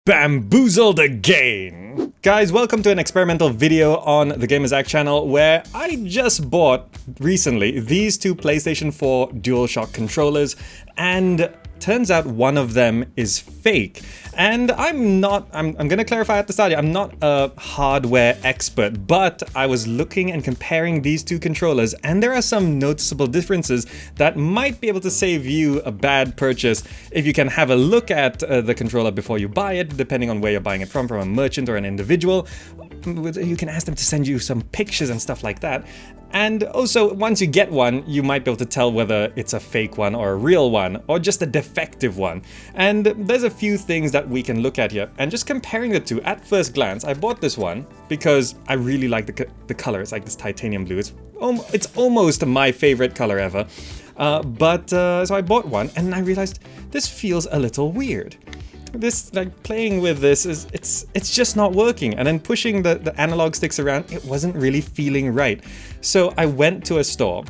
Bamboozled again! Guys, welcome to an experimental video on the GamerZakh channel where I just bought recently these two PlayStation 4 DualShock controllers, and turns out one of them is fake. And I'm gonna clarify at the start, I'm not a hardware expert, but I was looking and comparing these two controllers, and there are some noticeable differences that might be able to save you a bad purchase if you can have a look at the controller before you buy it, depending on where you're buying it from a merchant or an individual. You can ask them to send you some pictures and stuff like that. And also, once you get one, you might be able to tell whether it's a fake one or a real one, or just a defective one. And there's a few things that we can look at here. And just comparing the two, at first glance, I bought this one because I really like the color. It's like this titanium blue. It's almost my favorite color ever. So I bought one, and I realized this feels a little weird. This, like, playing with this it's just not working, and then pushing the analog sticks around, it wasn't really feeling right. So I went to a store,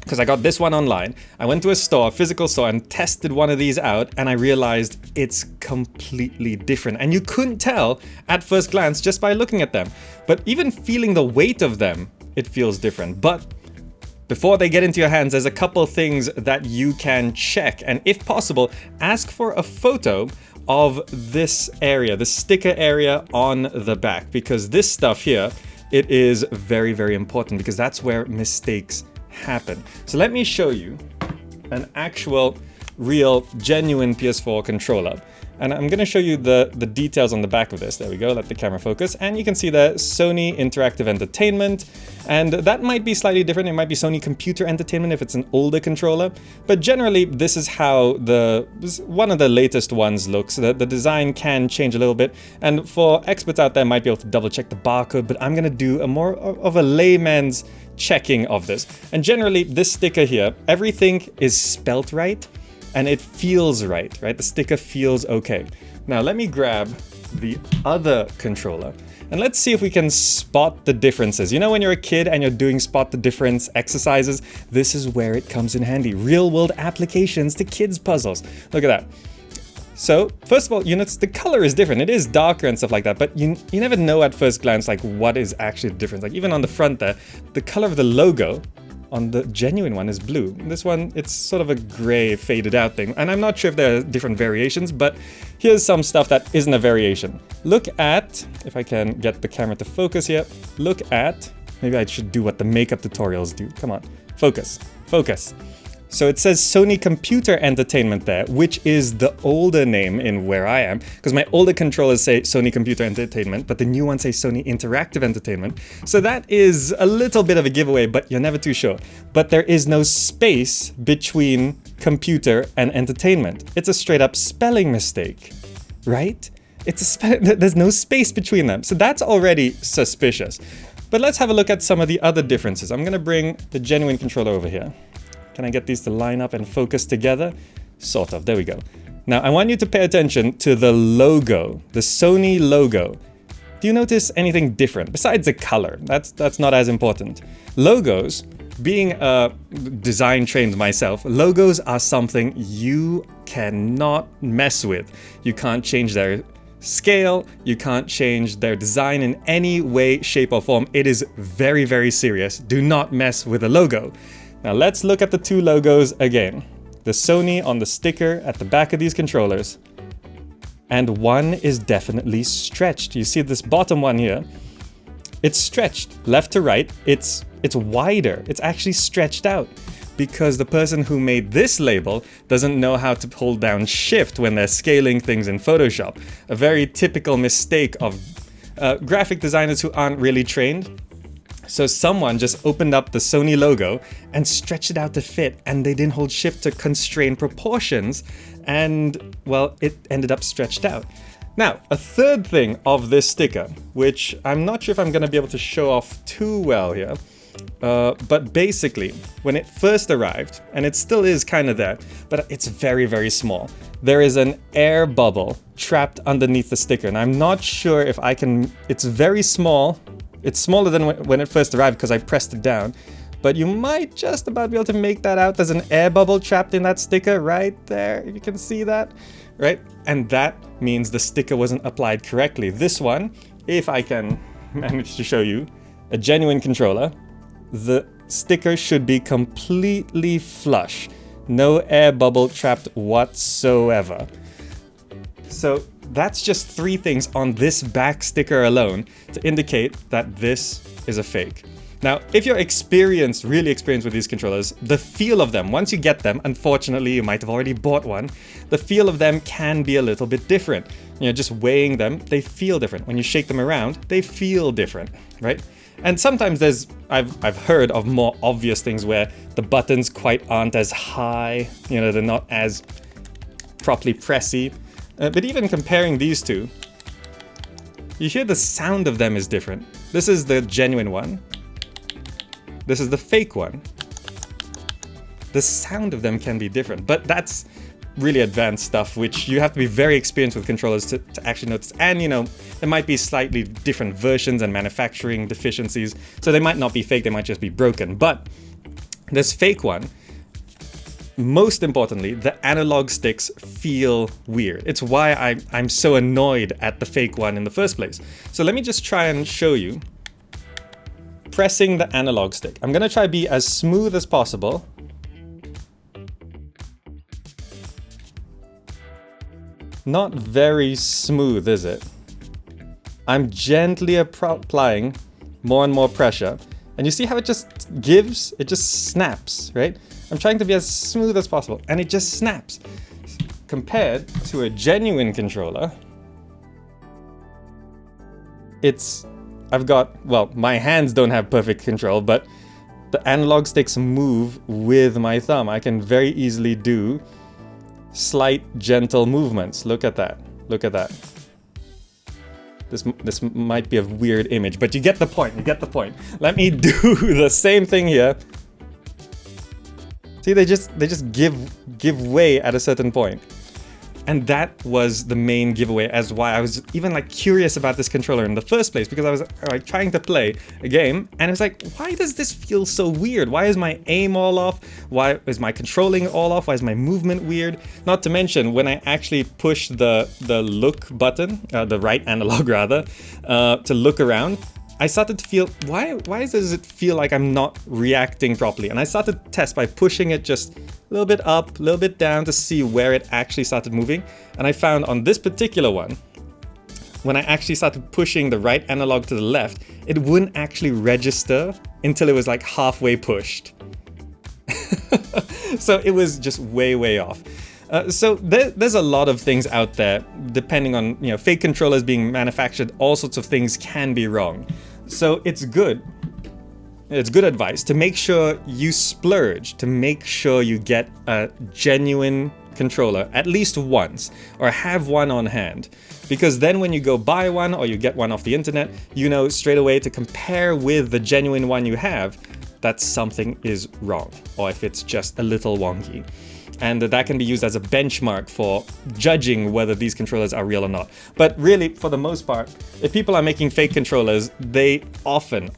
because I got this one online. I went to a store, a physical store, and tested one of these out, and I realized it's completely different. And you couldn't tell at first glance just by looking at them. But even feeling the weight of them, it feels different. But before they get into your hands, there's a couple things that you can check, and if possible, ask for a photo of this area, the sticker area on the back, because this stuff here, it is very, very important, because that's where mistakes happen. So let me show you an actual, real, genuine PS4 controller. And I'm going to show you the details on the back of this. There we go, let the camera focus. And you can see the Sony Interactive Entertainment. And that might be slightly different. It might be Sony Computer Entertainment if it's an older controller. But generally, this is how one of the latest ones looks. The design can change a little bit. And for experts out there, might be able to double check the barcode. But I'm going to do a more of a layman's checking of this. And generally, this sticker here, everything is spelt right. And it feels right? The sticker feels okay. Now let me grab the other controller and let's see if we can spot the differences. You know, when you're a kid and you're doing spot the difference exercises, this is where it comes in handy. Real world applications to kids puzzles. Look at that. So first of all, you notice the color is different. It is darker and stuff like that, but you never know at first glance like what is actually the difference. Like even on the front there, the color of the logo on the genuine one is blue. This one, it's sort of a gray faded out thing. And I'm not sure if there are different variations, but here's some stuff that isn't a variation. Look at, if I can get the camera to focus here, look at, maybe I should do what the makeup tutorials do. Come on, focus, focus. So it says Sony Computer Entertainment there, which is the older name in where I am, because my older controllers say Sony Computer Entertainment, but the new ones say Sony Interactive Entertainment. So that is a little bit of a giveaway, but you're never too sure. But there is no space between computer and entertainment. It's a straight up spelling mistake, right? There's no space between them. So that's already suspicious. But let's have a look at some of the other differences. I'm gonna bring the genuine controller over here. Can I get these to line up and focus together? Sort of, there we go. Now, I want you to pay attention to the logo, the Sony logo. Do you notice anything different? Besides the color, that's not as important. Logos, being design trained myself, logos are something you cannot mess with. You can't change their scale, you can't change their design in any way, shape, or form. It is very, very serious. Do not mess with a logo. Now let's look at the two logos again. The Sony on the sticker at the back of these controllers. And one is definitely stretched. You see this bottom one here? It's stretched left to right. It's wider. It's actually stretched out because the person who made this label doesn't know how to hold down shift when they're scaling things in Photoshop. A very typical mistake of graphic designers who aren't really trained. So someone just opened up the Sony logo and stretched it out to fit, and they didn't hold shift to constrain proportions, and well, it ended up stretched out. Now, a third thing of this sticker, which I'm not sure if I'm going to be able to show off too well here, but basically, when it first arrived, and it still is kind of there, but it's very, very small. There is an air bubble trapped underneath the sticker, and I'm not sure if I can, it's very small. It's smaller than when it first arrived because I pressed it down, but you might just about be able to make that out. There's an air bubble trapped in that sticker right there, if you can see that, right? And that means the sticker wasn't applied correctly. This one, if I can manage to show you, a genuine controller, the sticker should be completely flush. No air bubble trapped whatsoever. So that's just 3 things on this back sticker alone to indicate that this is a fake. Now, if you're really experienced with these controllers, the feel of them, once you get them, unfortunately you might have already bought one, the feel of them can be a little bit different. You know, just weighing them, they feel different. When you shake them around, they feel different, right? And sometimes I've heard of more obvious things where the buttons quite aren't as high, you know, they're not as properly pressy. But even comparing these two, you hear the sound of them is different. This is the genuine one. This is the fake one. The sound of them can be different, but that's really advanced stuff, which you have to be very experienced with controllers to actually notice. And, you know, there might be slightly different versions and manufacturing deficiencies, so they might not be fake, they might just be broken. But this fake one, most importantly, the analog sticks feel weird. It's why I'm so annoyed at the fake one in the first place. So let me just try and show you pressing the analog stick. I'm gonna try to be as smooth as possible. Not very smooth, is it? I'm gently applying more and more pressure. And you see how it just gives? It just snaps, right? I'm trying to be as smooth as possible, and it just snaps. Compared to a genuine controller, well, my hands don't have perfect control, but the analog sticks move with my thumb. I can very easily do slight, gentle movements. Look at that. Look at that. This might be a weird image, but you get the point. You get the point. Let me do the same thing here. See, they just give way at a certain point. And that was the main giveaway as why I was even like curious about this controller in the first place, because I was like trying to play a game and it was like, why does this feel so weird? Why is my aim all off? Why is my controlling all off? Why is my movement weird? Not to mention when I actually push the look button, the right analog rather, to look around, I started to feel, why does it feel like I'm not reacting properly? And I started to test by pushing it just a little bit up, a little bit down to see where it actually started moving. And I found on this particular one, when I actually started pushing the right analog to the left, it wouldn't actually register until it was like halfway pushed. So it was just way off. So there's a lot of things out there, depending on, you know, fake controllers being manufactured, all sorts of things can be wrong. So it's good advice to make sure you splurge, to make sure you get a genuine controller at least once, or have one on hand. Because then when you go buy one or you get one off the internet, you know straight away to compare with the genuine one you have that something is wrong, or if it's just a little wonky. And that can be used as a benchmark for judging whether these controllers are real or not. But really, for the most part, if people are making fake controllers, they often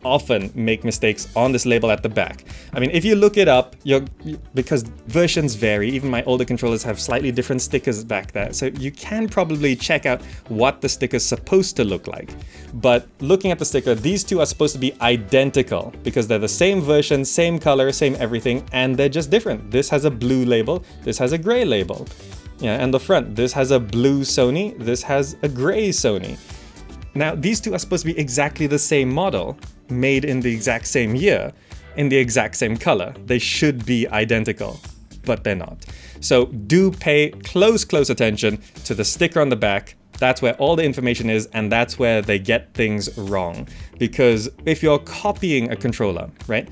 make mistakes on this label at the back. I mean, if you look it up, because versions vary, even my older controllers have slightly different stickers back there, so you can probably check out what the sticker's supposed to look like. But looking at the sticker, these two are supposed to be identical because they're the same version, same color, same everything, and they're just different. This has a blue label, this has a gray label. Yeah, and the front, this has a blue Sony, this has a gray Sony. Now, these two are supposed to be exactly the same model, made in the exact same year, in the exact same color. They should be identical, but they're not. So do pay close attention to the sticker on the back. That's where all the information is, and that's where they get things wrong. Because if you're copying a controller, right,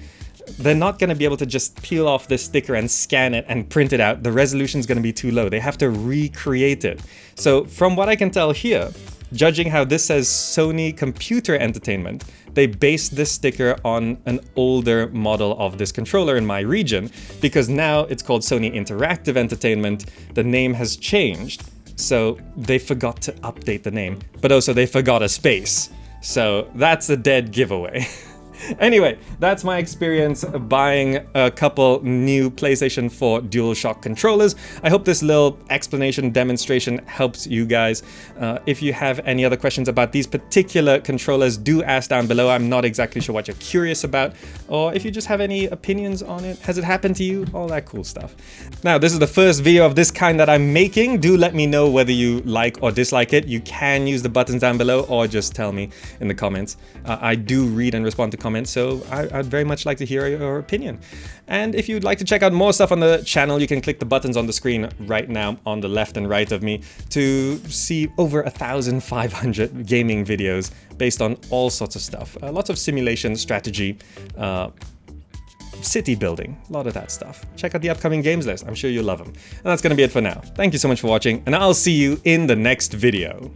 they're not going to be able to just peel off this sticker and scan it and print it out. The resolution is going to be too low. They have to recreate it. So from what I can tell here, judging how this says Sony Computer Entertainment, they based this sticker on an older model of this controller in my region, because now it's called Sony Interactive Entertainment. The name has changed, so they forgot to update the name, but also they forgot a space. So that's a dead giveaway. Anyway, that's my experience buying a couple new PlayStation 4 DualShock controllers. I hope this little explanation demonstration helps you guys. If you have any other questions about these particular controllers, do ask down below. I'm not exactly sure what you're curious about, or if you just have any opinions on it. Has it happened to you? All that cool stuff. Now, this is the first video of this kind that I'm making. Do let me know whether you like or dislike it. You can use the buttons down below or just tell me in the comments. I do read and respond to comments, so I'd very much like to hear your opinion. And if you'd like to check out more stuff on the channel, you can click the buttons on the screen right now on the left and right of me to see over 1,500 gaming videos based on all sorts of stuff. Lots of simulation, strategy, city building, a lot of that stuff. Check out the upcoming games list. I'm sure you'll love them. And that's going to be it for now. Thank you so much for watching, and I'll see you in the next video.